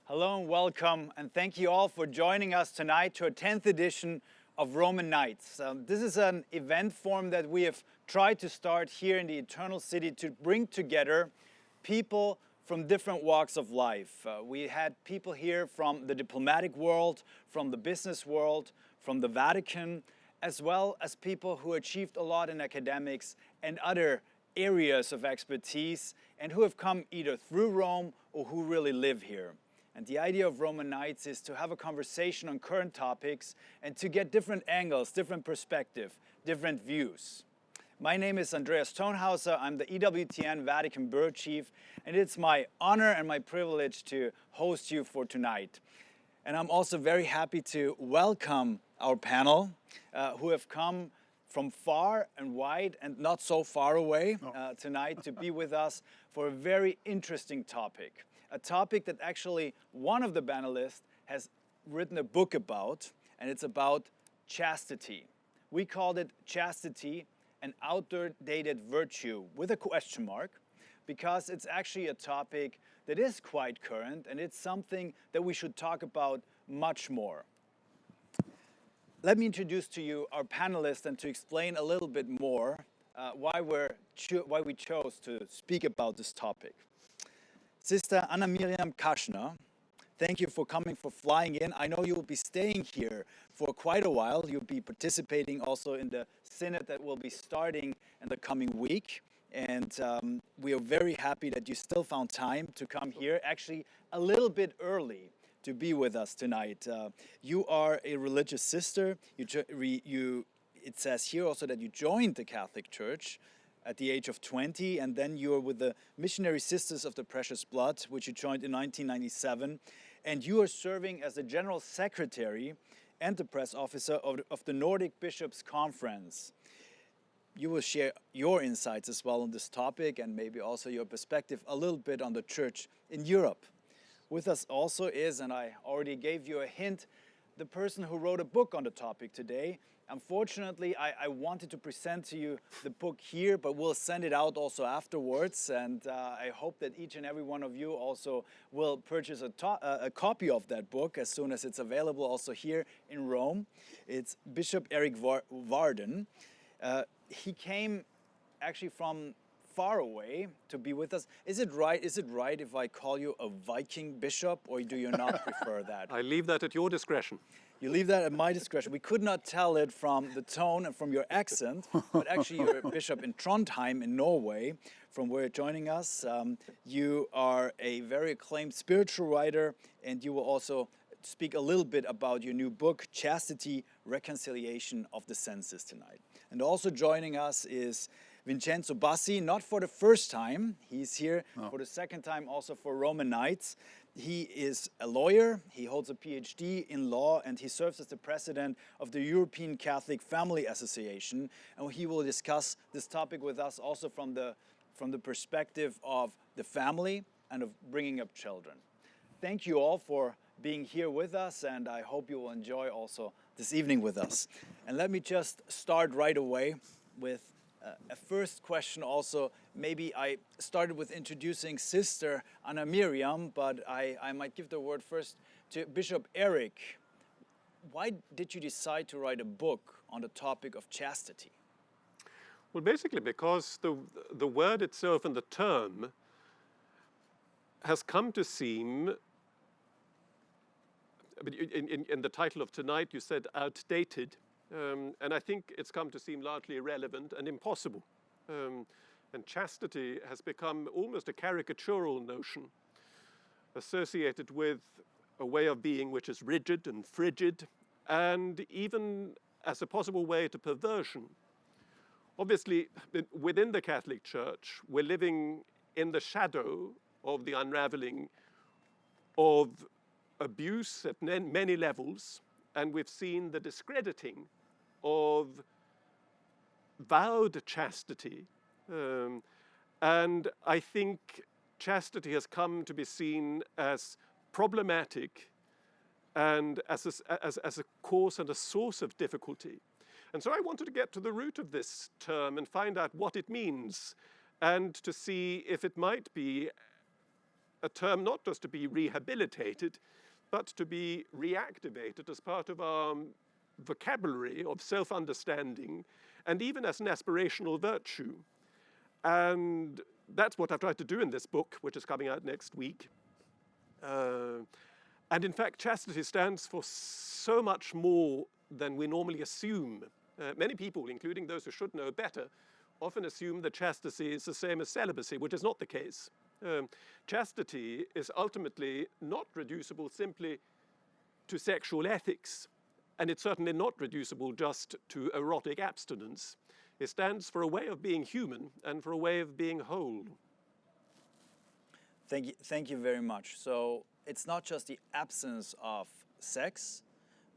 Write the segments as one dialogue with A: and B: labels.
A: Hello and welcome, and thank you all for joining us tonight to our 10th edition of Roman Nights. This is an event form that we have tried to start here in the Eternal City to bring together people from different walks of life. We had people here from the diplomatic world, from the business world, from the Vatican, as well as people who achieved a lot in academics and other areas of expertise, and who have come either through Rome or who really live here. And the idea of Roman Nights is to have a conversation on current topics and to get different angles, different perspective, different views. My name is Andreas Tonhauser. I'm the EWTN Vatican Bureau Chief, and it's my honor and my privilege to host you for tonight. And I'm also very happy to welcome our panel who have come from far and wide and not so far away tonight to be with us for a very interesting topic. A topic that actually one of the panelists has written a book about, and it's about chastity. We called it Chastity, an outdated virtue with a question mark, because it's actually a topic that is quite current, and it's something that we should talk about much more. Let me introduce to you our panelists and to explain a little bit more why we chose to speak about this topic. Sister Mirijam Kaschner, thank you for coming, for flying in. I know you will be staying here for quite a while. You'll be participating also in the synod that will be starting in the coming week. And we are very happy that you still found time to come here, actually a little bit early, to be with us tonight. You are a religious sister. It says here also that you joined the Catholic Church at the age of 20, and then you are with the Missionary Sisters of the Precious Blood, which you joined in 1997, and you are serving as the General Secretary and the Press Officer of the Nordic Bishops Conference. You will share your insights as well on this topic, and maybe also your perspective a little bit on the Church in Europe. With us also is, and I already gave you a hint, the person who wrote a book on the topic today. Unfortunately, I wanted to present to you the book here, but we'll send it out also afterwards. And I hope that each and every one of you also will purchase a copy of that book as soon as it's available also here in Rome. It's Bishop Erik Varden. He came actually from far away to be with us. Is it right if I call you a Viking bishop, or do you not prefer that?
B: I leave that at your discretion.
A: You leave that at my discretion. We could not tell it from the tone and from your accent, but actually you're a bishop in Trondheim in Norway, from where you're joining us. You are a very acclaimed spiritual writer, and you will also speak a little bit about your new book, Chastity, Reconciliation of the Senses, tonight. And also joining us is Vincenzo Bassi, not for the first time. He's here for the second time also for Roman Nights. He is a lawyer, he holds a PhD in law, and he serves as the president of the European Catholic Family Association. And he will discuss this topic with us also from the perspective of the family and of bringing up children. Thank you all for being here with us, and I hope you will enjoy also this evening with us. And let me just start right away with a first question also. Maybe I started with introducing Sister Mirijam, but I might give the word first to Bishop Erik. Why did you decide to write a book on the topic of chastity?
B: Well, basically because the word itself and the term has come to seem, in the title of tonight you said outdated, and I think it's come to seem largely irrelevant and impossible. And chastity has become almost a caricatural notion associated with a way of being which is rigid and frigid, and even as a possible way to perversion. Obviously, within the Catholic Church, we're living in the shadow of the unraveling of abuse at many levels, and we've seen the discrediting of vowed chastity. And I think chastity has come to be seen as problematic and as a cause and a source of difficulty. And so I wanted to get to the root of this term and find out what it means, and to see if it might be a term not just to be rehabilitated, but to be reactivated as part of our vocabulary of self-understanding, and even as an aspirational virtue. And that's what I've tried to do in this book, which is coming out next week. And in fact, chastity stands for so much more than we normally assume. Many people, including those who should know better, often assume that chastity is the same as celibacy, which is not the case. Chastity is ultimately not reducible simply to sexual ethics, and it's certainly not reducible just to erotic abstinence. It stands for a way of being human and for a way of being whole.
A: Thank you very much. So it's not just the absence of sex,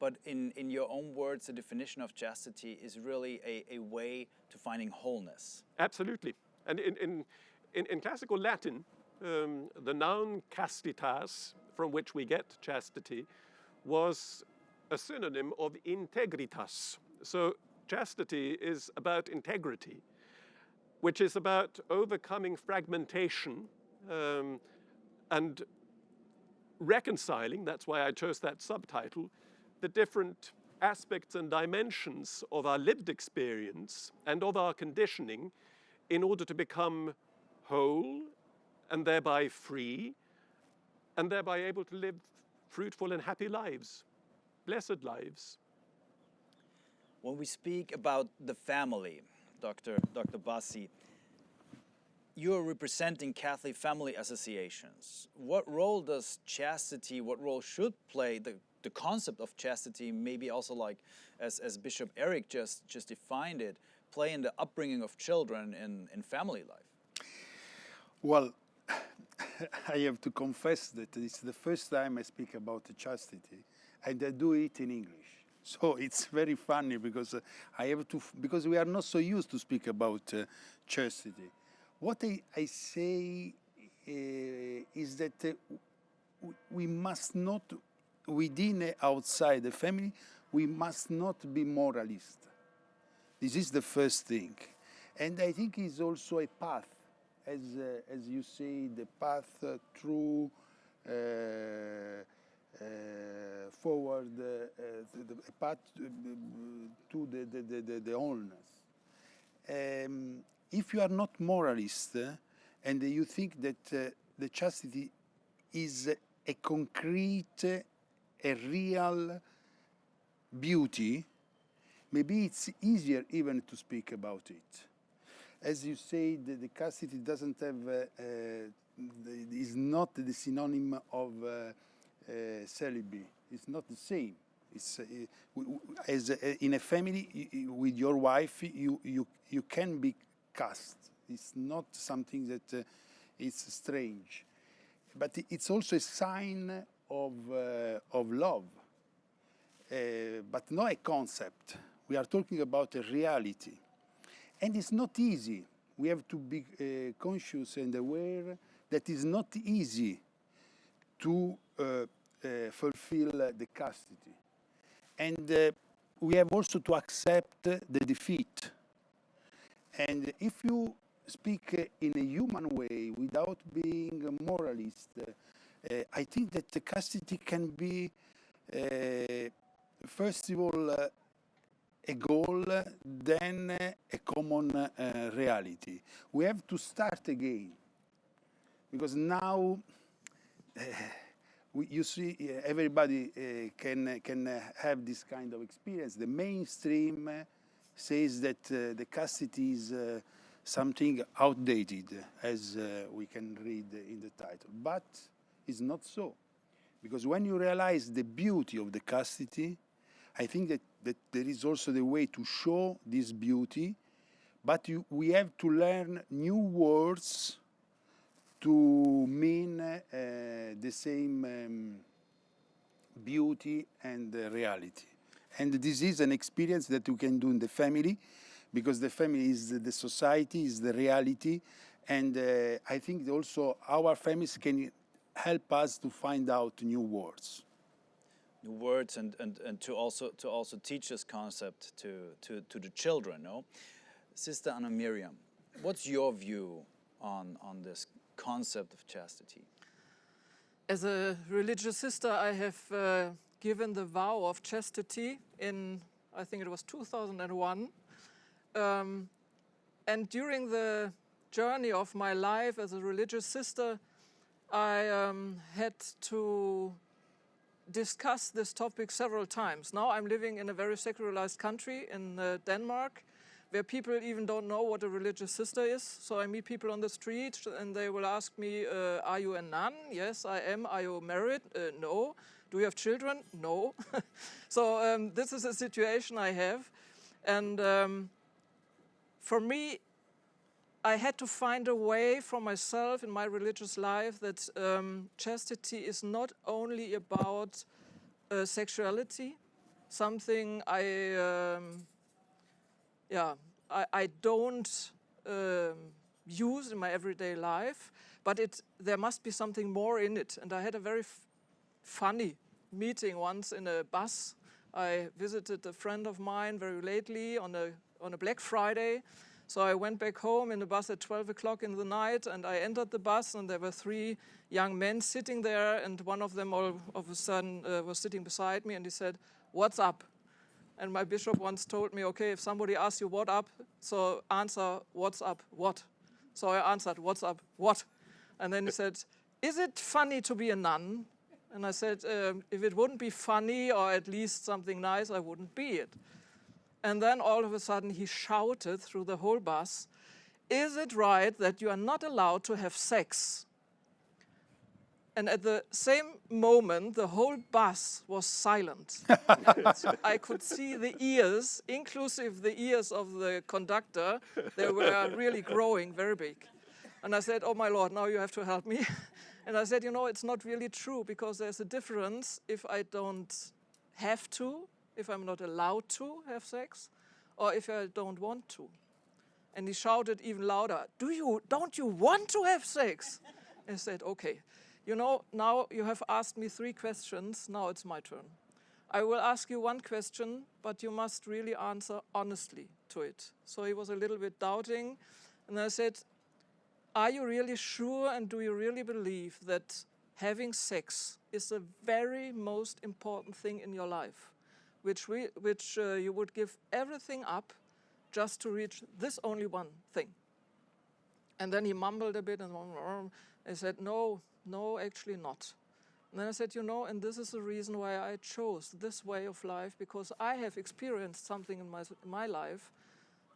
A: but in your own words, the definition of chastity is really a way to finding wholeness.
B: Absolutely. And in classical Latin, the noun castitas, from which we get chastity, was a synonym of integritas. So chastity is about integrity, which is about overcoming fragmentation and reconciling, that's why I chose that subtitle, the different aspects and dimensions of our lived experience and of our conditioning in order to become whole and thereby free and thereby able to live fruitful and happy lives, blessed lives.
A: When we speak about the family, Dr. Bassi, you are representing Catholic family associations. What role does chastity, what role should play the concept of chastity, maybe also like as Bishop Erik just defined it, play in the upbringing of children in family life?
C: Well, I have to confess that it's the first time I speak about chastity, and I do it in English. So it's very funny because because we are not so used to speak about chastity. What I say is that we must not, within outside the family, we must not be moralist. This is the first thing. And I think it's also a path, as you say, the path through forward, the path to the wholeness. If you are not moralist and you think that the chastity is a concrete, a real beauty, maybe it's easier even to speak about it. As you say, the chastity doesn't have, is not the synonym of celibacy. It's not the same. It's as in a family with your wife, you can be cast. It's not something that is strange, but it's also a sign of love, but not a concept. We are talking about a reality, and it's not easy. We have to be conscious and aware that it's not easy to fulfill the chastity. And we have also to accept the defeat. And if you speak in a human way without being a moralist, I think that the chastity can be, first of all, a goal, then a common reality. We have to start again, because now you see everybody can have this kind of experience. The mainstream says that the chastity is something outdated, as we can read in the title. But it's not so. Because when you realize the beauty of the chastity, I think that there is also the way to show this beauty, but we have to learn new words to mean the same beauty and reality. And this is an experience that you can do in the family, because the family is the society, is the reality, and I think also our families can help us to find out new words.
A: New words and to also teach this concept to the children, no? Sister Anna Mirijam, what's your view on this concept of chastity?
D: As a religious sister, I have given the vow of chastity in, I think it was 2001. And during the journey of my life as a religious sister, I had to discuss this topic several times. Now I'm living in a very secularized country in Denmark, where people even don't know what a religious sister is. So I meet people on the street and they will ask me, are you a nun? Yes, I am. Are you married? No. Do you have children? No. So this is a situation I have. And for me, I had to find a way for myself in my religious life that chastity is not only about sexuality, something I don't use in my everyday life, but there must be something more in it. And I had a very funny meeting once in a bus. I visited a friend of mine very lately on a Black Friday. So I went back home in the bus at 12 o'clock in the night, and I entered the bus, and there were 3 young men sitting there, and one of them all of a sudden was sitting beside me, and he said, "What's up?" And my bishop once told me, okay, if somebody asks you what up, so answer, what's up, what? So I answered, what's up, what? And then he said, is it funny to be a nun? And I said, if it wouldn't be funny or at least something nice, I wouldn't be it. And then all of a sudden he shouted through the whole bus, is it right that you are not allowed to have sex? And at the same moment, the whole bus was silent. I could see the ears, inclusive the ears of the conductor, they were really growing very big. And I said, oh my Lord, now you have to help me. And I said, you know, it's not really true, because there's a difference if I don't have to, if I'm not allowed to have sex, or if I don't want to. And he shouted even louder, don't you want to have sex? And I said, okay. You know, now you have asked me 3 questions, now it's my turn. I will ask you 1 question, but you must really answer honestly to it. So he was a little bit doubting, and I said, are you really sure and do you really believe that having sex is the very most important thing in your life, which you would give everything up just to reach this only one thing? And then he mumbled a bit and I said, no, actually not. And then I said, you know, and this is the reason why I chose this way of life, because I have experienced something in my life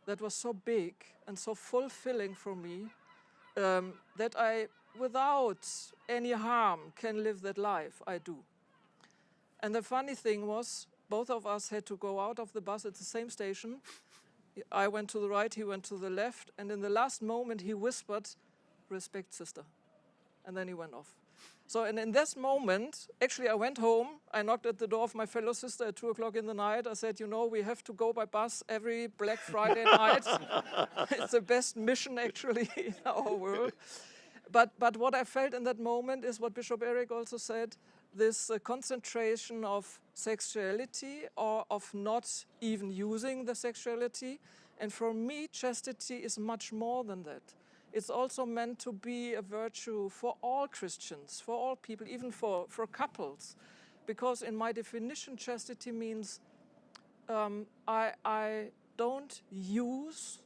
D: that was so big and so fulfilling for me that I, without any harm, can live that life I do. And the funny thing was, both of us had to go out of the bus at the same station. I went to the right, he went to the left, and in the last moment he whispered, respect, sister. And then he went off. So, and in this moment, actually I went home, I knocked at the door of my fellow sister at 2 o'clock in the night. I said, you know, we have to go by bus every Black Friday night. It's the best mission actually in our world. But what I felt in that moment is what Bishop Erik also said, this concentration of sexuality or of not even using the sexuality. And for me, chastity is much more than that. It's also meant to be a virtue for all Christians, for all people, even for couples. Because in my definition, chastity means I don't use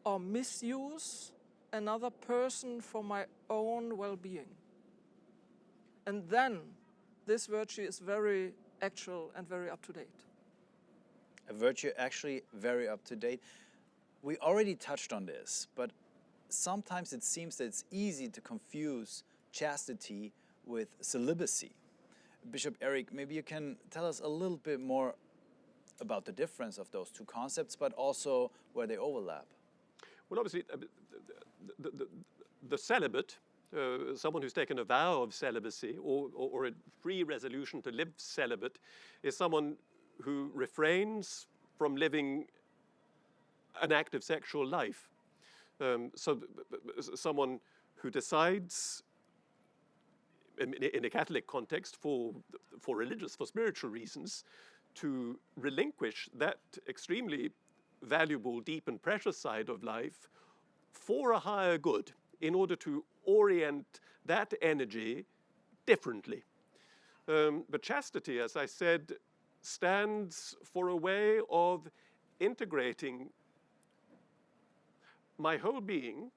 D: or misuse another person for my own well-being. And then this virtue is very actual and very up-to-date.
A: A virtue actually very up-to-date. We already touched on this, but sometimes it seems that it's easy to confuse chastity with celibacy. Bishop Erik, maybe you can tell us a little bit more about the difference of those 2 concepts, but also where they overlap.
B: Well, obviously, the celibate, someone who's taken a vow of celibacy or a free resolution to live celibate, is someone who refrains from living an active sexual life. So someone who decides, in a Catholic context, for religious, for spiritual reasons, to relinquish that extremely valuable, deep and precious side of life for a higher good, in order to orient that energy differently. But chastity, as I said, stands for a way of integrating my whole being,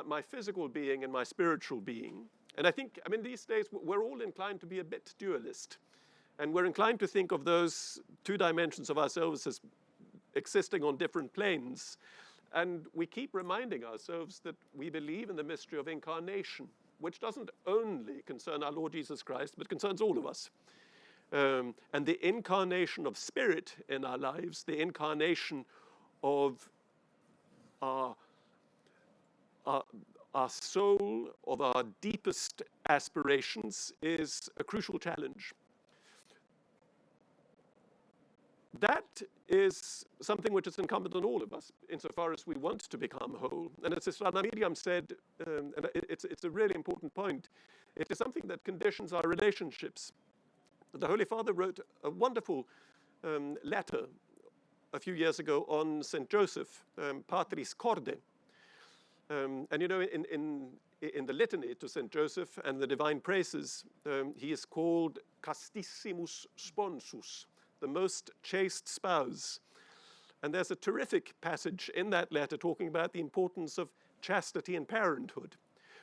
B: my physical being and my spiritual being. And I think, these days we're all inclined to be a bit dualist. And we're inclined to think of those two dimensions of ourselves as existing on different planes. And we keep reminding ourselves that we believe in the mystery of incarnation, which doesn't only concern our Lord Jesus Christ, but concerns all of us. And the incarnation of spirit in our lives, the incarnation of our soul, of our deepest aspirations, is a crucial challenge. That is something which is incumbent on all of us, insofar as we want to become whole. And as Sister Mirijam said, and it's a really important point, it is something that conditions our relationships. The Holy Father wrote a wonderful letter a few years ago on St. Joseph, Patris Corde. And you know, in the litany to St. Joseph and the divine praises, he is called Castissimus Sponsus, the most chaste spouse. And there's a terrific passage in that letter talking about the importance of chastity in parenthood,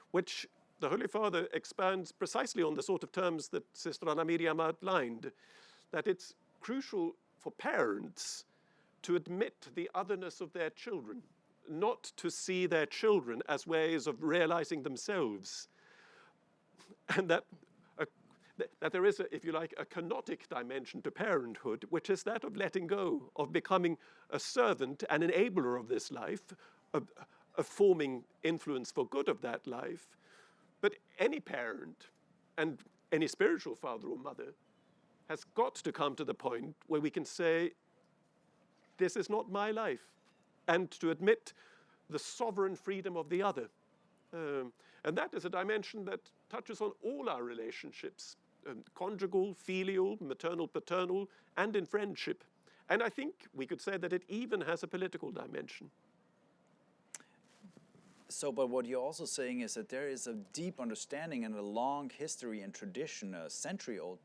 B: which the Holy Father expounds precisely on the sort of terms that Sister Anna Mirijam outlined, that it's crucial for parents to admit the otherness of their children, not to see their children as ways of realizing themselves, and that there is, if you like, a kenotic dimension to parenthood, which is that of letting go, of becoming a servant, an enabler of this life, a forming influence for good of that life. But any parent and any spiritual father or mother has got to come to the point where we can say, this is not my life, and to admit the sovereign freedom of the other. And that is a dimension that touches on all our relationships, conjugal, filial, maternal, paternal, and in friendship. And I think we could say that it even has a political dimension.
A: So, but what you're also saying is that there is a deep understanding and a long history and tradition, a century-old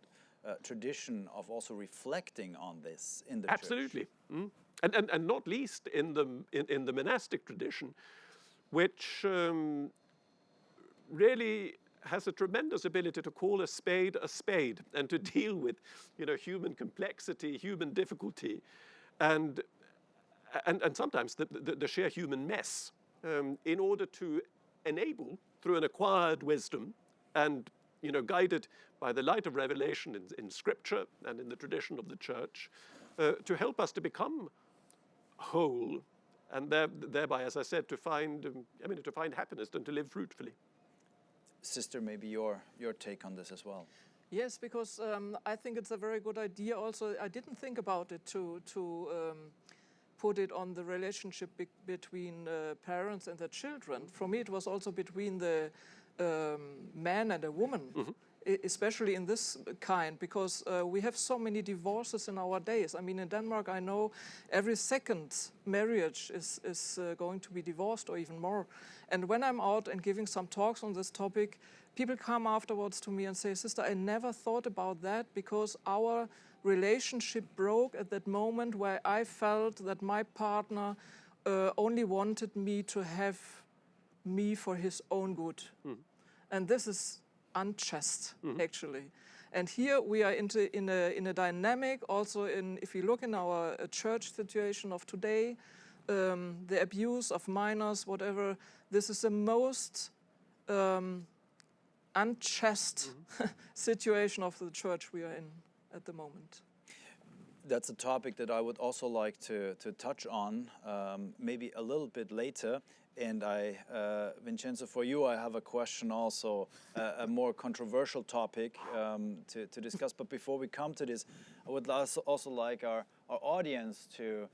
A: tradition of also reflecting on this in the church.
B: Absolutely. And not least in the monastic tradition, which really has a tremendous ability to call a spade and to deal with, human complexity, human difficulty, and sometimes the sheer human mess, in order to enable, through an acquired wisdom and guided by the light of revelation in Scripture and in the tradition of the Church, to help us to become whole, and thereby, as I said, to find happiness and to live fruitfully.
A: Sister, maybe your take on this as well.
D: Yes, because I think it's a very good idea. Also, I didn't think about it to put it on the relationship between parents and their children. For me, it was also between the man and a woman, especially in this kind, because we have so many divorces in our days. I mean, in Denmark, I know every second marriage is going to be divorced or even more. And when I'm out and giving some talks on this topic, people come afterwards to me and say, Sister, I never thought about that, because our relationship broke at that moment where I felt that my partner only wanted me to have me for his own good. And this is unchaste, actually. And here we are in a dynamic, also if you look in our church situation of today, the abuse of minors, whatever, this is the most unchaste situation of the church we are in at the moment.
A: That's a topic that I would also like to touch on, maybe a little bit later. And Vincenzo, for you, I have a question also, a more controversial topic to discuss. But before we come to this, I would also like our audience to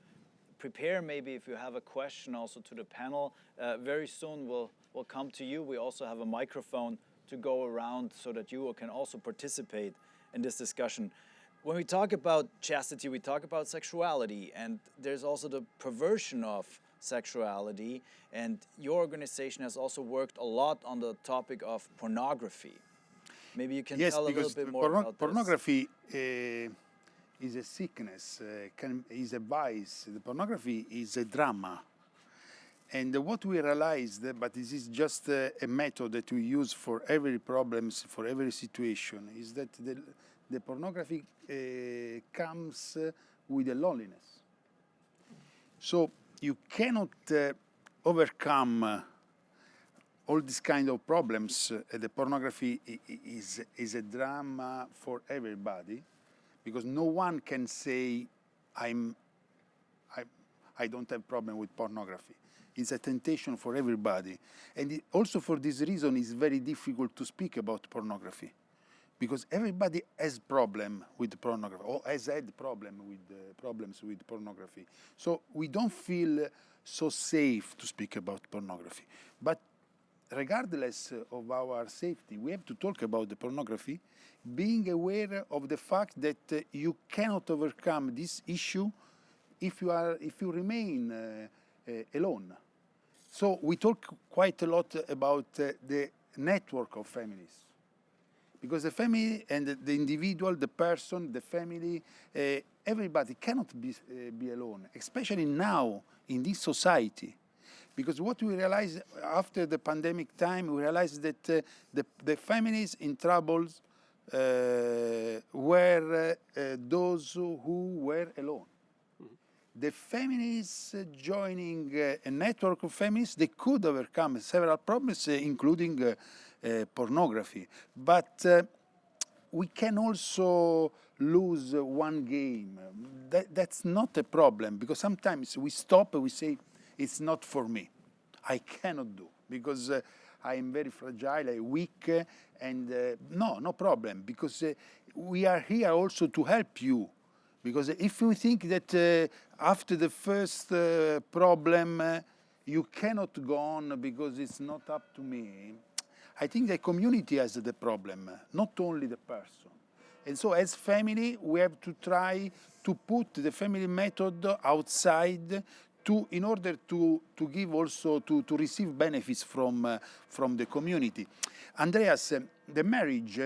A: prepare, maybe if you have a question also to the panel. Very soon we'll come to you. We also have a microphone to go around so that you can also participate in this discussion. When we talk about chastity, we talk about sexuality, and there's also the perversion of sexuality, and your organization has also worked a lot on the topic of pornography. Maybe you can
C: Yes,
A: tell a little
C: because
A: bit more about this.
C: pornography is a sickness, is a vice. The pornography is a drama. And what we realized, but this is just a method that we use for every problems, for every situation, is that the pornography comes with a loneliness. So you cannot overcome all these kind of problems. The pornography is a drama for everybody, because no one can say I don't have problem with pornography. It's a temptation for everybody. And also for this reason, it's very difficult to speak about pornography, because everybody has problem with pornography, or has had problems with pornography. So we don't feel so safe to speak about pornography. But regardless of our safety, we have to talk about the pornography, being aware of the fact that you cannot overcome this issue if you remain alone. So we talk quite a lot about the network of families, because the family and the individual, the person, the family, everybody cannot be alone, especially now in this society. Because what we realized after the pandemic time, we realized that the families in troubles were those who were alone. The families joining a network of families, they could overcome several problems, including pornography. But we can also lose one game. That's not a problem, because sometimes we stop and we say, it's not for me. I cannot do, because I am very fragile, I'm weak, and no problem, because we are here also to help you. Because if you think that after the first problem you cannot go on because it's not up to me, I think the community has the problem, not only the person. And so as family, we have to try to put the family method outside in order to give also, to receive benefits from the community. Andreas, the marriage,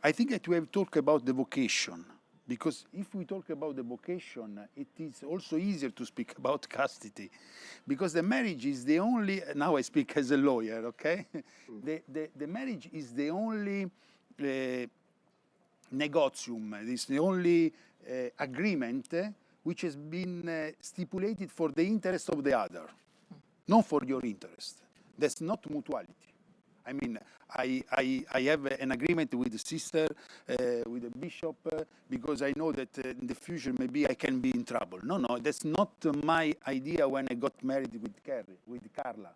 C: I think that we have talked about the vocation. Because if we talk about the vocation, it is also easier to speak about chastity. Because the marriage is the only, now I speak as a lawyer, okay? The marriage is the only negotium, it's the only agreement which has been stipulated for the interest of the other, not for your interest. That's not mutuality. I mean, I have an agreement with the sister, with the bishop, because I know that in the future maybe I can be in trouble. No, that's not my idea when I got married with Carla.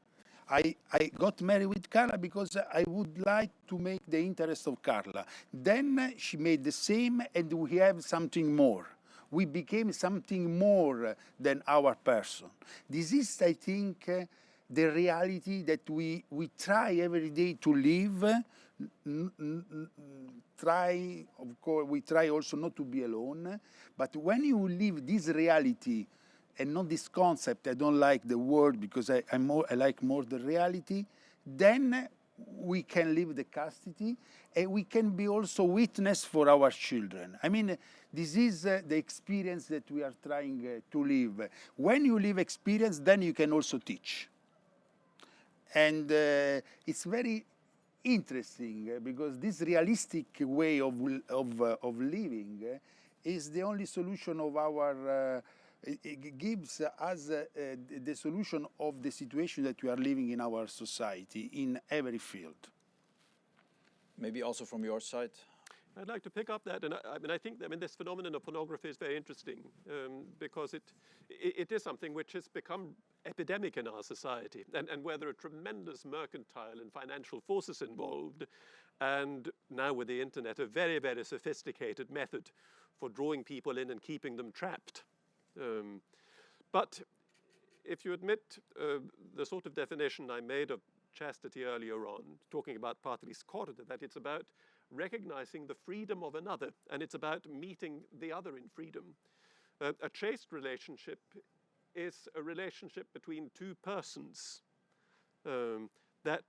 C: I got married with Carla because I would like to make the interest of Carla. Then she made the same, and we have something more. We became something more than our person. This is, I think, the reality that we try every day to live. Of course, we try also not to be alone. But when you live this reality and not this concept, I don't like the word because I like more the reality, then we can live the chastity, and we can be also witness for our children. I mean, this is the experience that we are trying to live. When you live experience, then you can also teach. And it's very interesting because this realistic way of living is the only solution of our, it gives us the solution of the situation that we are living in our society in every field.
A: Maybe also from your side.
B: I'd like to pick up that, and I think this phenomenon of pornography is very interesting because it is something which has become epidemic in our society, and where there are tremendous mercantile and financial forces involved, and now with the internet, a very, very sophisticated method for drawing people in and keeping them trapped. But if you admit the sort of definition I made of chastity earlier on, talking about patris corde, that it's about recognizing the freedom of another, and it's about meeting the other in freedom. A chaste relationship is a relationship between two persons that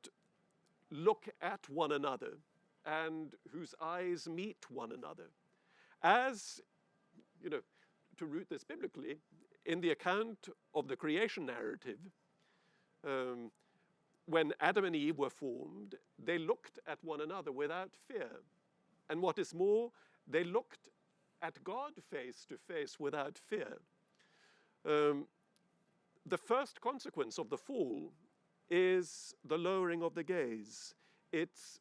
B: look at one another and whose eyes meet one another. As, to root this biblically, in the account of the creation narrative, when Adam and Eve were formed, they looked at one another without fear. And what is more, they looked at God face to face without fear. The first consequence of the fall is the lowering of the gaze. It's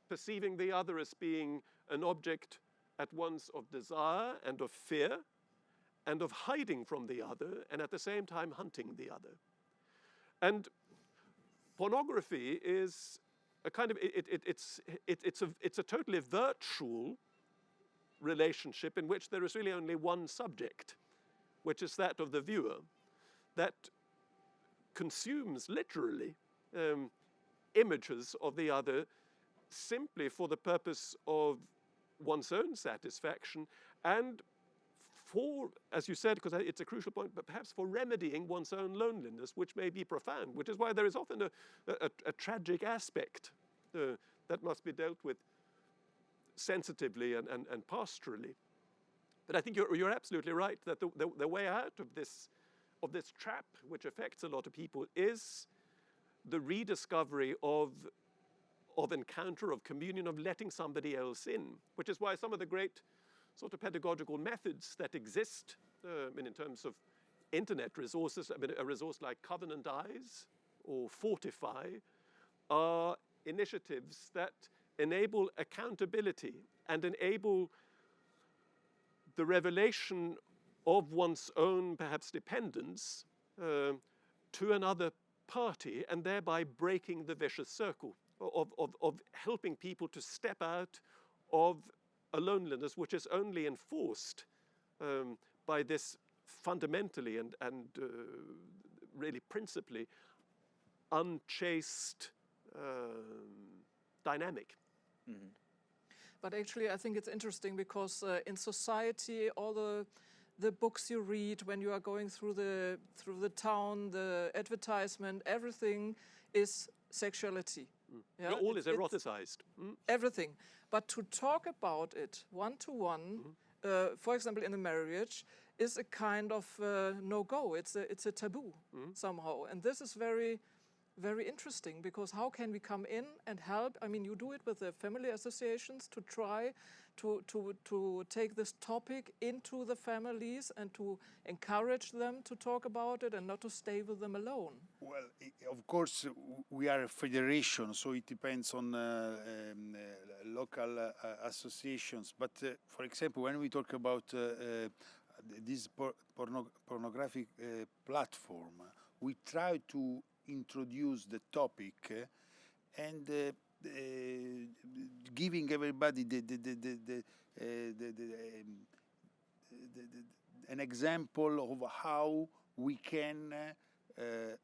B: perceiving the other as being an object at once of desire and of fear, and of hiding from the other, and at the same time hunting the other. And pornography is a kind of, it's a totally virtual relationship in which there is really only one subject, which is that of the viewer, that consumes literally images of the other simply for the purpose of one's own satisfaction and for, as you said, because it's a crucial point, but perhaps for remedying one's own loneliness, which may be profound, which is why there is often a tragic aspect that must be dealt with sensitively and pastorally. But I think you're absolutely right that the way out of this trap, which affects a lot of people, is the rediscovery of encounter, of communion, of letting somebody else in, which is why some of the great sort of pedagogical methods that exist, in terms of internet resources, a resource like Covenant Eyes or Fortify, are initiatives that enable accountability and enable the revelation of one's own, perhaps, dependence to another party, and thereby breaking the vicious circle of helping people to step out of a loneliness which is only enforced by this fundamentally and really principally unchaste dynamic.
D: Mm-hmm. But actually, I think it's interesting because in society, all the books you read when you are going through the town, the advertisement, everything is sexuality.
B: Yeah, all is eroticized.
D: Everything. But to talk about it one-to-one, for example, in a marriage, is a kind of no-go. It's a taboo somehow. And this is very, very interesting, because how can we come in and help? I mean, you do it with the family associations to try to take this topic into the families and to encourage them to talk about it and not to stay with them alone.
C: Well, of course, we are a federation, so it depends on local associations. But for example, when we talk about this pornographic platform, we try to introduce the topic and giving everybody an example of how we can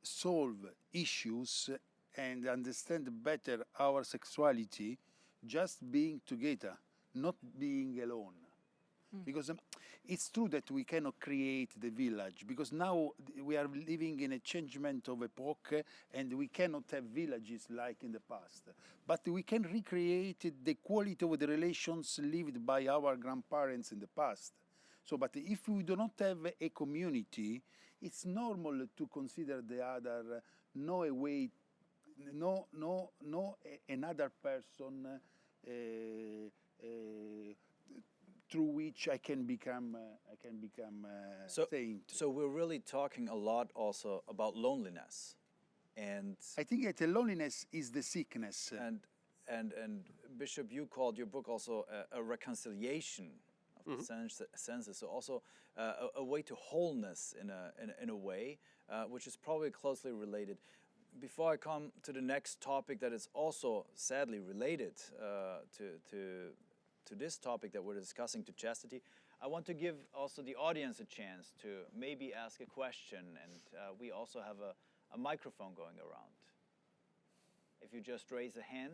C: solve issues and understand better our sexuality just being together, not being alone. Because it's true that we cannot create the village, because now we are living in a changement of epoch and we cannot have villages like in the past. But we can recreate the quality of the relations lived by our grandparents in the past. So, but if we do not have a community, it's normal to consider the other another person through which I can become saint.
A: So we're really talking a lot also about loneliness, and
C: I think that the loneliness is the sickness.
A: And Bishop, you called your book also a reconciliation of the senses. So also a way to wholeness in a way, which is probably closely related. Before I come to the next topic that is also sadly related to this topic that we're discussing, to chastity, I want to give also the audience a chance to maybe ask a question, and we also have a microphone going around. If you just raise a hand,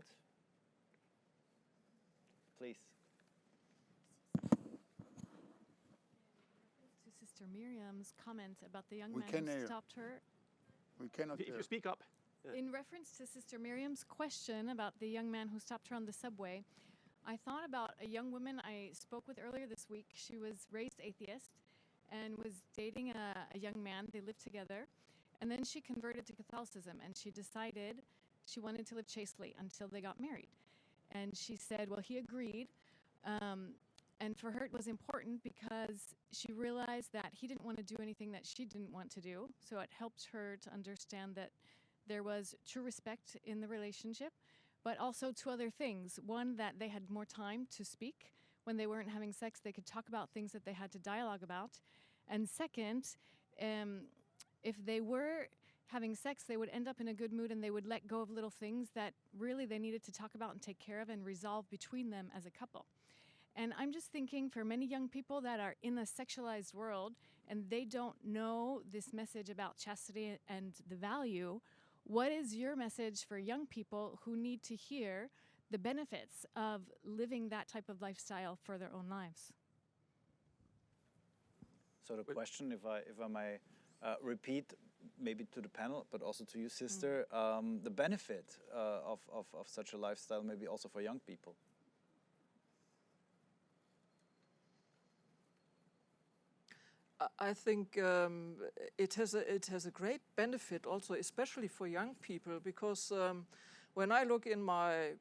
A: please.
E: To Sister Mirijam's comment about the young
C: We
E: man
C: can
E: who
C: hear.
E: stopped her.
C: We cannot.
B: If you speak up.
E: In reference to Sister Miriam's question about the young man who stopped her on the subway, I thought about a young woman I spoke with earlier this week. She was raised atheist and was dating a young man. They lived together. And then she converted to Catholicism, and she decided she wanted to live chastely until they got married. And she said, well, he agreed. And for her, it was important because she realized that he didn't want to do anything that she didn't want to do. So it helped her to understand that there was true respect in the relationship, but also two other things. One, that they had more time to speak. When they weren't having sex, they could talk about things that they had to dialogue about. And second, if they were having sex, they would end up in a good mood and they would let go of little things that really they needed to talk about and take care of and resolve between them as a couple. And I'm just thinking for many young people that are in a sexualized world and they don't know this message about chastity and the value, what is your message for young people who need to hear the benefits of living that type of lifestyle for their own lives?
A: So the question, if I may repeat, maybe to the panel, but also to you, Sister, the benefit of such a lifestyle, maybe also for young people.
D: I think it has a great benefit also, especially for young people, because when I look in my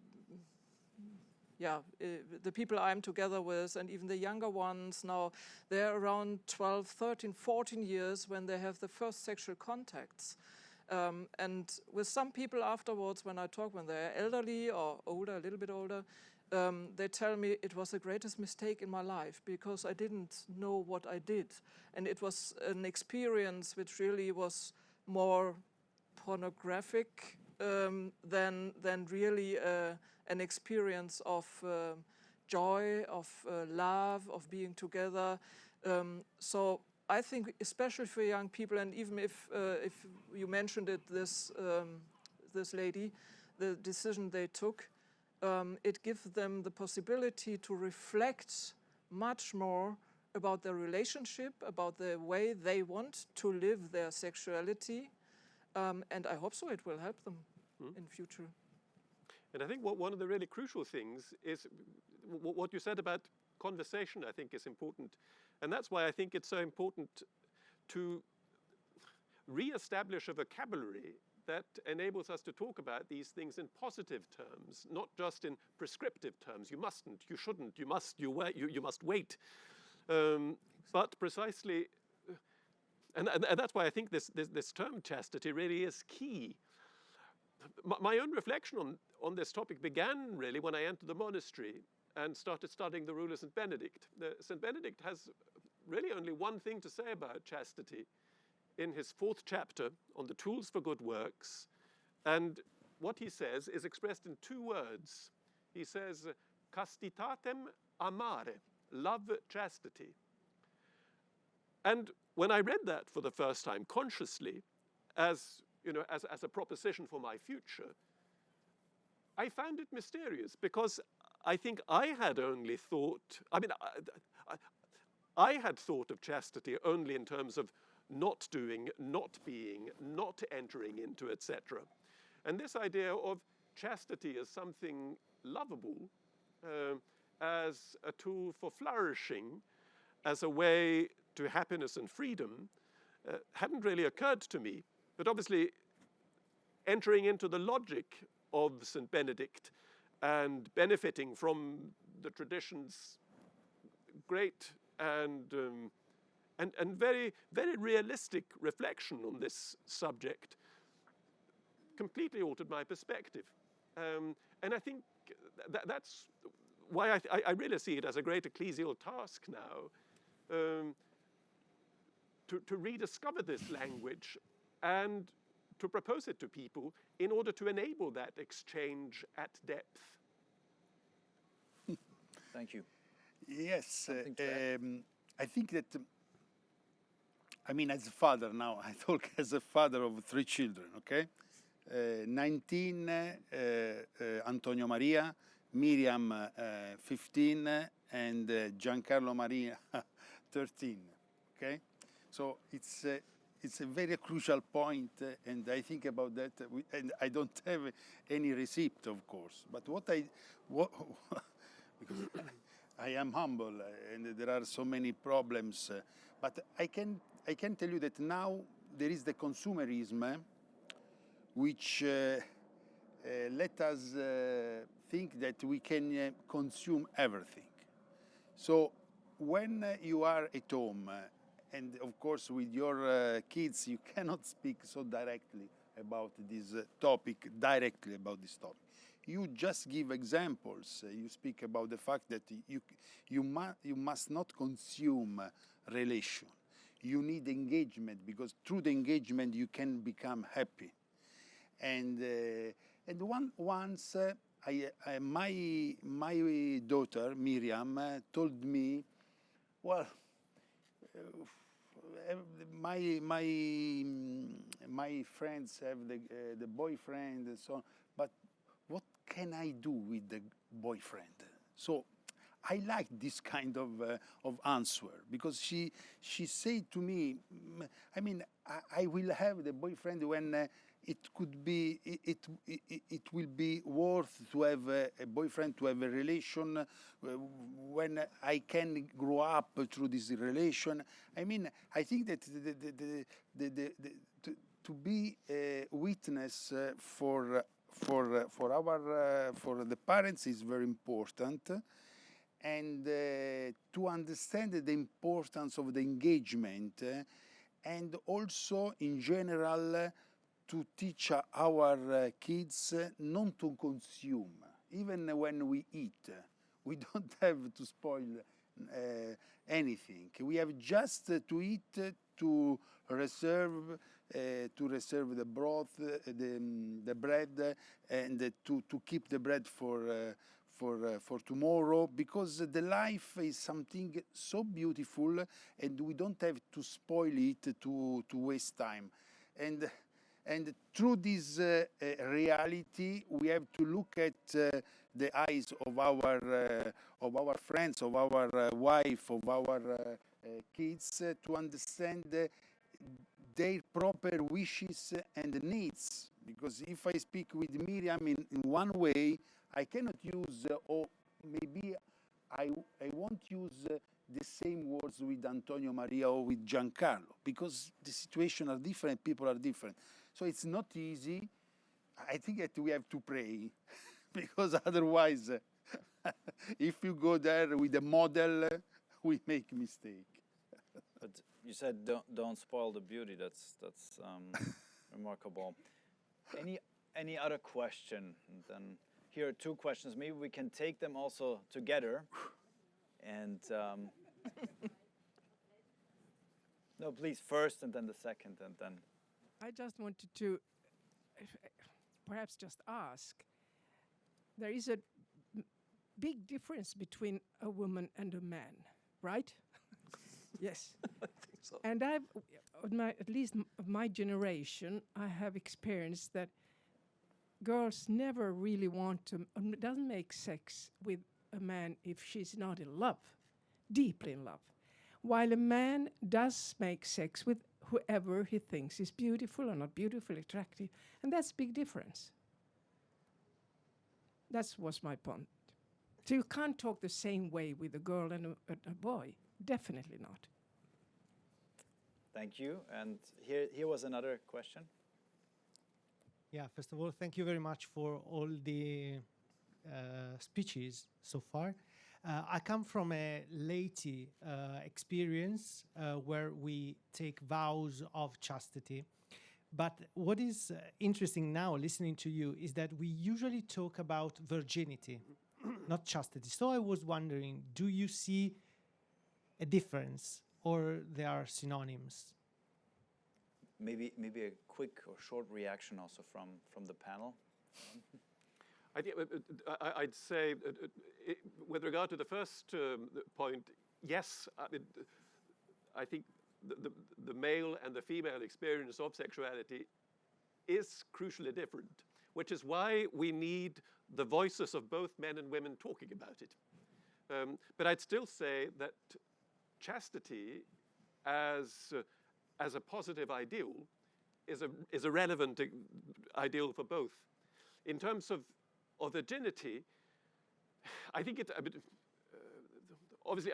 D: the people I'm together with, and even the younger ones now, they're around 12, 13, 14 years when they have the first sexual contacts. And with some people afterwards, when I talk, when they're elderly or older, a little bit older, they tell me it was the greatest mistake in my life because I didn't know what I did. And it was an experience which really was more pornographic than really an experience of joy, of love, of being together. So I think especially for young people, and even if you mentioned it, this lady, the decision they took, it gives them the possibility to reflect much more about their relationship, about the way they want to live their sexuality, and I hope so it will help them in future.
B: And I think one of the really crucial things is what you said about conversation, I think is important. And that's why I think it's so important to re-establish a vocabulary that enables us to talk about these things in positive terms, not just in prescriptive terms. You mustn't, you shouldn't, you must, you must wait. But precisely, and that's why I think this term chastity really is key. My own reflection on this topic began really when I entered the monastery and started studying the rule of St. Benedict. St. Benedict has really only one thing to say about chastity in his 4th chapter on the tools for good works. And what he says is expressed in 2 words. He says, castitatem amare, love chastity. And when I read that for the first time consciously, as a proposition for my future, I found it mysterious because I think I had only thought, I had thought of chastity only in terms of not doing, not being, not entering into, etc. And this idea of chastity as something lovable, as a tool for flourishing, as a way to happiness and freedom, hadn't really occurred to me. But obviously, entering into the logic of St. Benedict and benefiting from the tradition's great and very, very realistic reflection on this subject completely altered my perspective. And I think that's why I really see it as a great ecclesial task now to rediscover this language and to propose it to people in order to enable that exchange at depth.
A: Thank you.
C: Yes, I think that, as a father now, I talk as a father of 3 children, okay? 19, Antonio Maria, Miriam, 15, and Giancarlo Maria, 13, okay? So it's it's a very crucial point, and I think about that, and I don't have any receipt, of course. But because I am humble, and there are so many problems. But I can tell you that now there is the consumerism, which let us think that we can consume everything. So when you are at home, and of course with your kids, you cannot speak so directly about this topic, You just give examples. You speak about the fact that you must not consume relation. You need engagement, because through the engagement you can become happy. And once my daughter Mirijam told me, well, my friends have the boyfriend and so on, but what can I do with the boyfriend? So I like this kind of answer, because she said to me, I mean, I will have the boyfriend when it will be worth to have a boyfriend, to have a relation, when I can grow up through this relation. I mean, I think that to be a witness for the parents is very important, and to understand the importance of the engagement, and also in general to teach our kids not to consume. Even when we eat, we don't have to spoil anything. We have just to eat, to reserve the broth, the bread, and to keep the bread for tomorrow, because the life is something so beautiful, and we don't have to spoil it to waste time. And through this reality, we have to look at the eyes of our friends, of our wife, of our kids, to understand their proper wishes and needs. Because if I speak with Mirijam in one way, I cannot use, or maybe I won't use the same words with Antonio Maria or with Giancarlo, because the situations are different, people are different. So it's not easy. I think that we have to pray, because otherwise, if you go there with a model, we make mistake.
A: But you said don't spoil the beauty. That's remarkable. Any other question? And then here are two questions. Maybe we can take them also together. And no, please, first and then the second, and then.
F: I just wanted to perhaps just ask. There is a big difference between a woman and a man, right? Yes.
D: I think so.
F: And at least of my generation, I have experienced that girls never really want to, doesn't make sex with a man if she's not in love, deeply in love. While a man does make sex with whoever he thinks is beautiful or not beautiful, attractive, and that's a big difference. That was my point. So you can't talk the same way with a girl and a boy, definitely not.
A: Thank you. And here was another question.
G: Yeah, first of all, thank you very much for all the speeches so far. I come from a laity experience where we take vows of chastity. But what is interesting now, listening to you, is that we usually talk about virginity, not chastity. So I was wondering, do you see a difference, or they are synonyms?
A: Maybe a quick or short reaction also from the panel.
B: I'd say, with regard to the first point, yes, I think the male and the female experience of sexuality is crucially different, which is why we need the voices of both men and women talking about it. But I'd still say that chastity as as a positive ideal is a relevant ideal for both. In terms of virginity, I think it, obviously,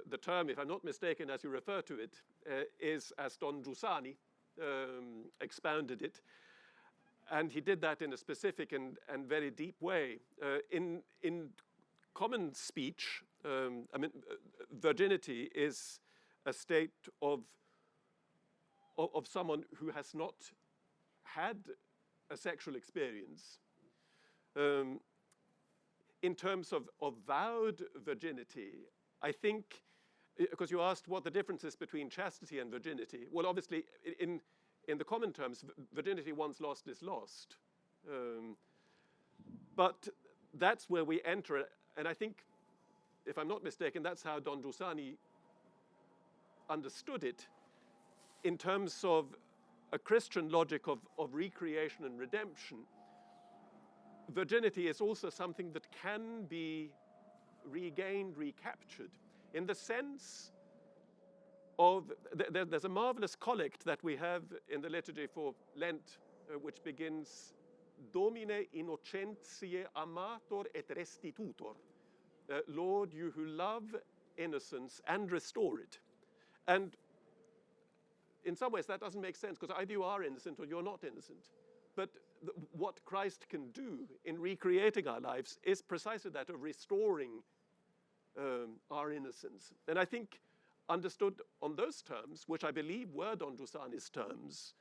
B: the term, if I'm not mistaken, as you refer to it, is as Don Giussani expounded it. And he did that in a specific and very deep way. In common speech, virginity is a state of someone who has not had a sexual experience. In terms of vowed virginity, I think, because you asked what the difference is between chastity and virginity. Well, obviously, in the common terms, virginity once lost is lost. But that's where we enter, and I think, if I'm not mistaken, that's how Don Giussani understood it in terms of a Christian logic of recreation and redemption. Virginity is also something that can be regained, recaptured, in the sense of, there's a marvelous collect that we have in the liturgy for Lent, which begins, Domine innocentiae amator et restitutor. Lord, you who love innocence and restore it. And in some ways that doesn't make sense, because either you are innocent or you're not innocent. But what Christ can do in recreating our lives is precisely that, of restoring our innocence. And I think, understood on those terms, which I believe were Don Giussani's terms,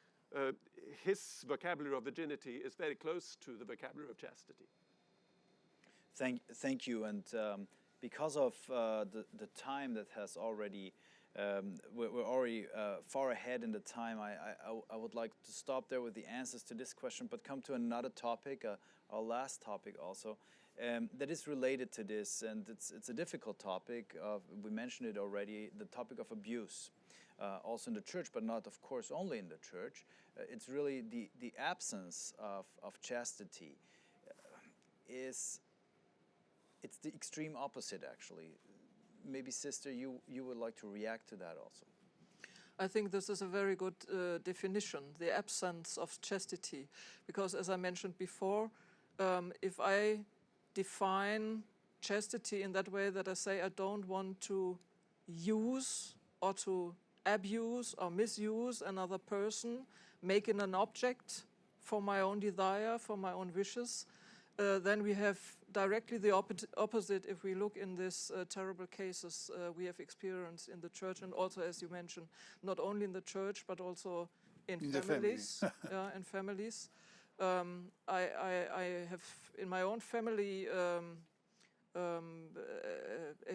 B: his vocabulary of virginity is very close to the vocabulary of chastity.
A: Thank you. And because of the time that has already, we're already far ahead in the time, I would like to stop there with the answers to this question, but come to another topic, our last topic also, that is related to this, and it's a difficult topic. We mentioned it already, the topic of abuse, also in the church, but not, of course, only in the church. It's really the absence of chastity. It's the extreme opposite, actually. Maybe, Sister, you would like to react to that also.
D: I think this is a very good definition, the absence of chastity. Because as I mentioned before, if I define chastity in that way that I say I don't want to use or to abuse or misuse another person, making an object for my own desire, for my own wishes, then we have directly the opposite if we look in these terrible cases we have experienced in the church, and also, as you mentioned, not only in the church but also in families. Yeah, in families. I have in my own family a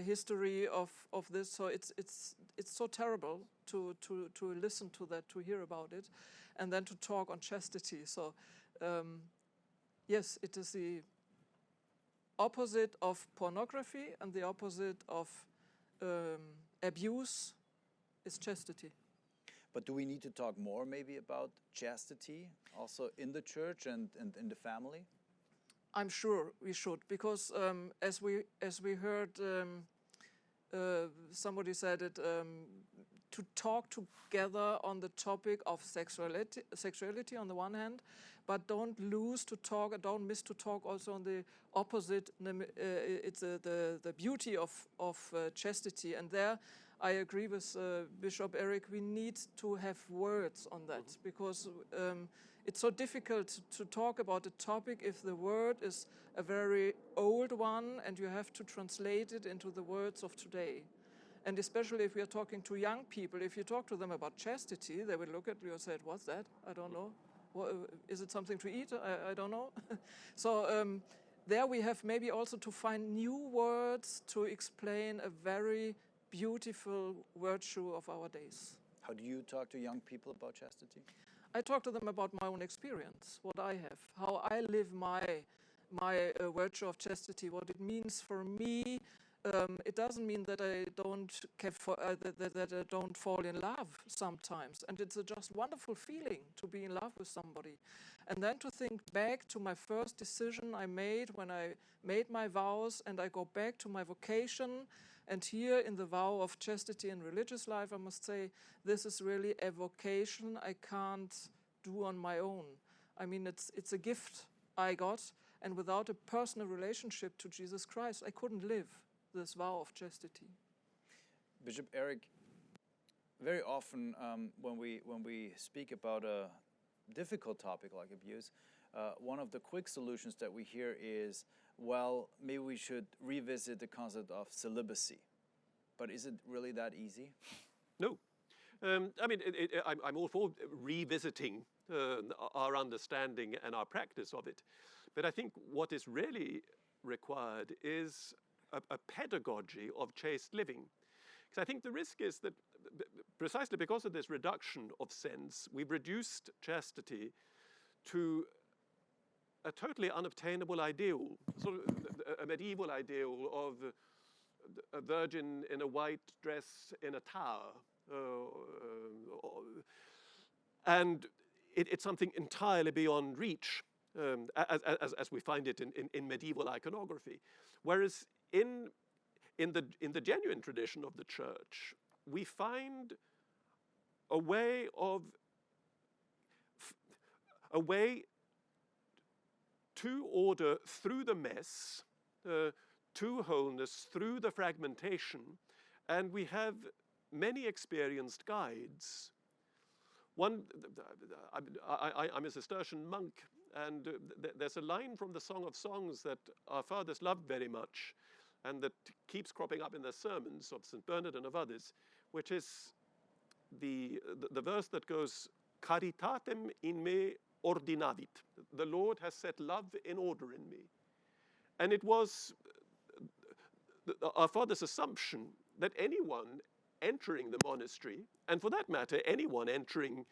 D: history of this, so it's so terrible to listen to that, to hear about it, and then to talk on chastity. So yes, it is the opposite of pornography, and the opposite of abuse is chastity.
A: But do we need to talk more maybe about chastity also in the church and in the family?
D: I'm sure we should, because as we heard, somebody said it, to talk together on the topic of sexuality on the one hand, but don't miss to talk also on the opposite. It's the beauty of chastity, and there I agree with Bishop Erik. We need to have words on that, because it's so difficult to talk about a topic if the word is a very old one and you have to translate it into the words of today. And especially if we are talking to young people, if you talk to them about chastity, they will look at you and say, "What's that? I don't know. Is it something to eat? I don't know." So there we have maybe also to find new words to explain a very beautiful virtue of our days.
A: How do you talk to young people about chastity?
D: I talk to them about my own experience, what I have, how I live my virtue of chastity, what it means for me. It doesn't mean that I don't fall in love sometimes, and it's a just wonderful feeling to be in love with somebody, and then to think back to my first decision I made when I made my vows, and I go back to my vocation, And here in the vow of chastity and religious life, I must say, this is really a vocation I can't do on my own. I mean, it's a gift I got, and without a personal relationship to Jesus Christ, I couldn't live this vow of chastity.
A: Bishop Erik, very often when we speak about a difficult topic like abuse, one of the quick solutions that we hear is, well, maybe we should revisit the concept of celibacy. But is it really that easy?
B: No. I mean, I'm all for revisiting our understanding and our practice of it. But I think what is really required is a pedagogy of chaste living. Because I think the risk is that precisely because of this reduction of sense, we've reduced chastity to a totally unobtainable ideal, sort of a medieval ideal of a virgin in a white dress in a tower. And it's something entirely beyond reach, as we find it in medieval iconography. Whereas in the genuine tradition of the Church, we find a way to order through the mess, to wholeness, through the fragmentation, and we have many experienced guides. I'm a Cistercian monk, and there's a line from the Song of Songs that our fathers loved very much, and that keeps cropping up in their sermons of St. Bernard and of others, which is the verse that goes, "Caritatem in me ordinavit." The Lord has set love in order in me. And it was our father's assumption that anyone entering the monastery, and for that matter, anyone entering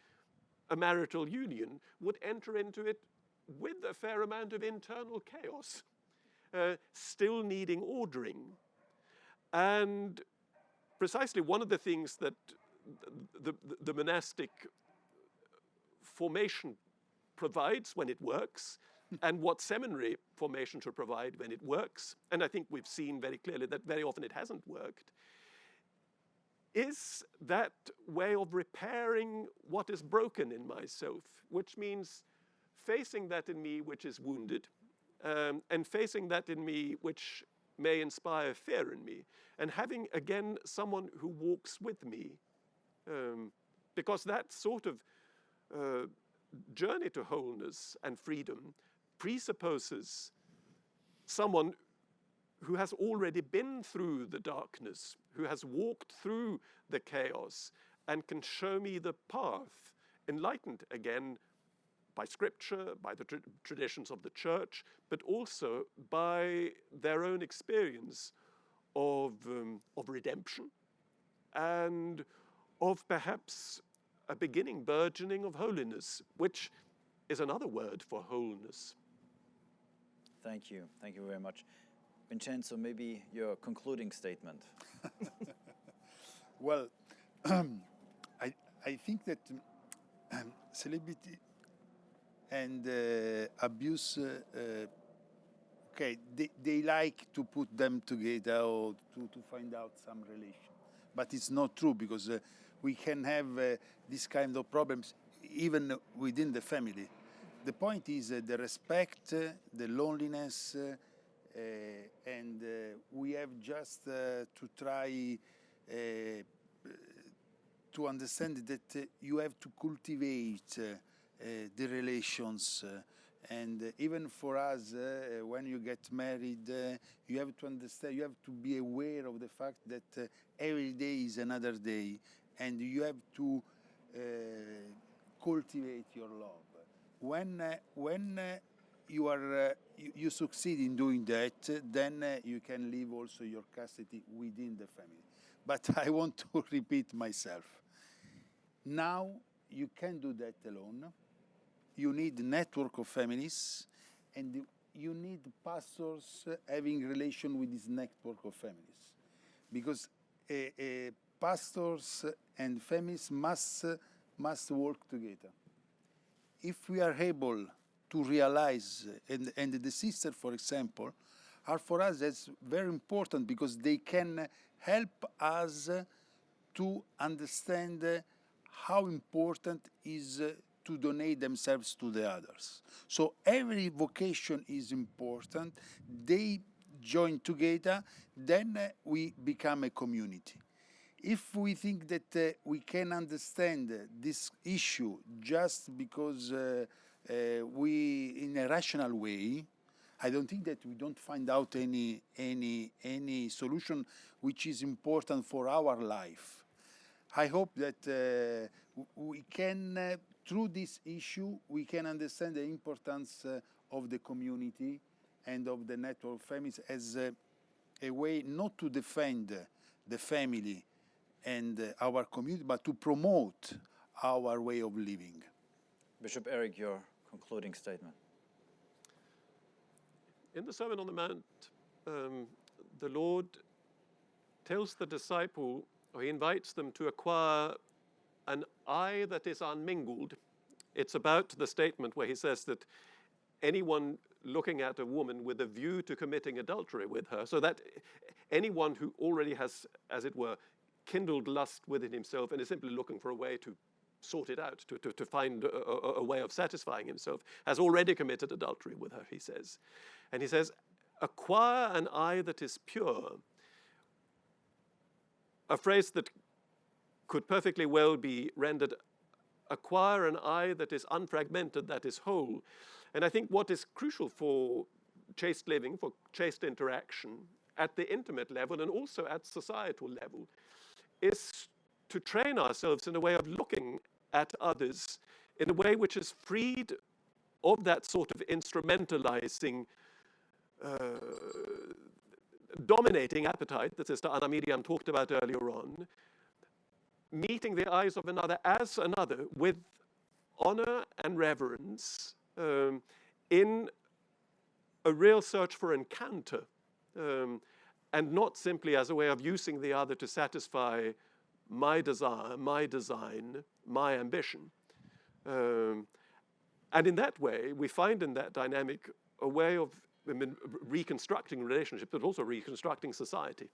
B: a marital union, would enter into it with a fair amount of internal chaos, still needing ordering. And precisely one of the things that the monastic formation provides when it works, and what seminary formation should provide when it works, and I think we've seen very clearly that very often it hasn't worked, is that way of repairing what is broken in myself, which means facing that in me which is wounded, and facing that in me which may inspire fear in me, and having again someone who walks with me, because that sort of journey to wholeness and freedom presupposes someone who has already been through the darkness, who has walked through the chaos, and can show me the path, enlightened again by scripture, by the traditions of the Church, but also by their own experience of redemption and of perhaps a beginning burgeoning of holiness, which is another word for wholeness.
A: Thank you. Thank you very much. Vincenzo, maybe your concluding statement.
C: Well, I think that celibacy and abuse, okay, they like to put them together or to find out some relation. But it's not true, because we can have this kind of problems even within the family. The point is the respect, the loneliness, and we have just to try to understand that you have to cultivate the relations. And even for us, when you get married, you have to understand, you have to be aware of the fact that every day is another day, and you have to cultivate your love. When you succeed in doing that, then you can live also your chastity within the family. But I want to repeat myself. Now you can't do that alone. You need a network of families, and you need pastors having relation with this network of families, because pastors and families must work together. If we are able to realize, and the sisters, for example, are for us that's very important, because they can help us to understand how important is to donate themselves to the others. So every vocation is important. They join together, then we become a community. If we think that we can understand this issue just because we, in a rational way, I don't think that we don't find out any solution which is important for our life. I hope that we can, through this issue, we can understand the importance of the community and of the network of families as a way not to defend the family and our community, but to promote our way of living.
A: Bishop Erik, your concluding statement.
B: In the Sermon on the Mount, the Lord tells the disciple, or he invites them to acquire an eye that is unmingled. It's about the statement where he says that anyone looking at a woman with a view to committing adultery with her, so that anyone who already has, as it were, kindled lust within himself and is simply looking for a way to sort it out, to find a way of satisfying himself, has already committed adultery with her, he says. And he says, acquire an eye that is pure. A phrase that could perfectly well be rendered, acquire an eye that is unfragmented, that is whole. And I think what is crucial for chaste living, for chaste interaction, at the intimate level and also at societal level, is to train ourselves in a way of looking at others in a way which is freed of that sort of instrumentalizing, dominating appetite that Sister Anna Mirijam talked about earlier on, meeting the eyes of another as another with honor and reverence, in a real search for encounter, and not simply as a way of using the other to satisfy my desire, my design, my ambition. And in that way, we find in that dynamic a way of reconstructing relationships, but also reconstructing society.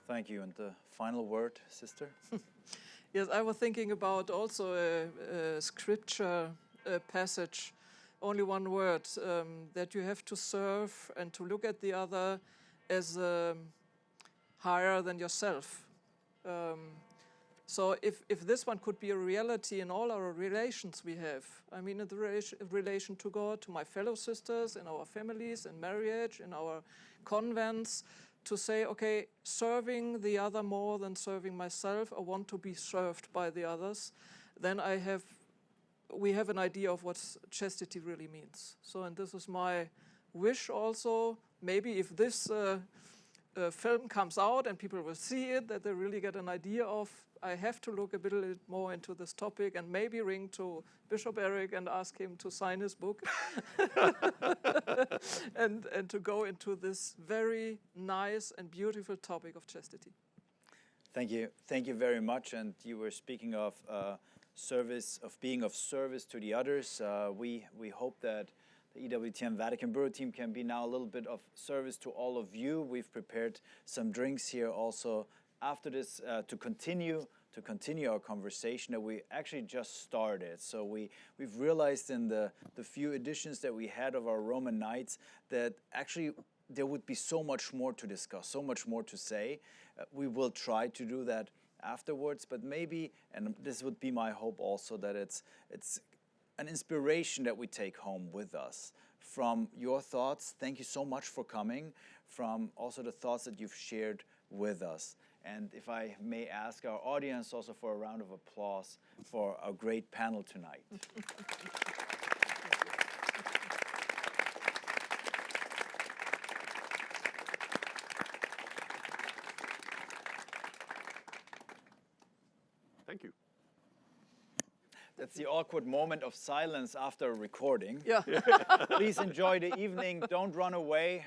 A: Thank you. And the final word, Sister?
D: Yes, I was thinking about also a scripture passage, only one word, that you have to serve and to look at the other as higher than yourself. So if this one could be a reality in all our relations we have, I mean in the relation to God, to my fellow sisters, in our families, in marriage, in our convents, to say, okay, serving the other more than serving myself, I want to be served by the others, then we have an idea of what chastity really means. So, and this is my wish also, maybe if this film comes out and people will see it, that they really get an idea of, I have to look a bit more into this topic and maybe ring to Bishop Erik and ask him to sign his book and to go into this very nice and beautiful topic of chastity.
A: Thank you. Thank you very much. And you were speaking of service, of being of service to the others. We hope that the EWTN Vatican Bureau team can be now a little bit of service to all of you. We've prepared some drinks here also after this to continue our conversation that we actually just started. So we've realized in the few editions that we had of our Roman Nights that actually there would be so much more to discuss, so much more to say. We will try to do that afterwards, but maybe, and this would be my hope also, that it's an inspiration that we take home with us from your thoughts. Thank you so much for coming, from also the thoughts that you've shared with us. And if I may ask our audience also for a round of applause for our great panel tonight.
B: Thank you.
A: That's the awkward moment of silence after a recording.
D: Yeah.
A: Please enjoy the evening. Don't run away.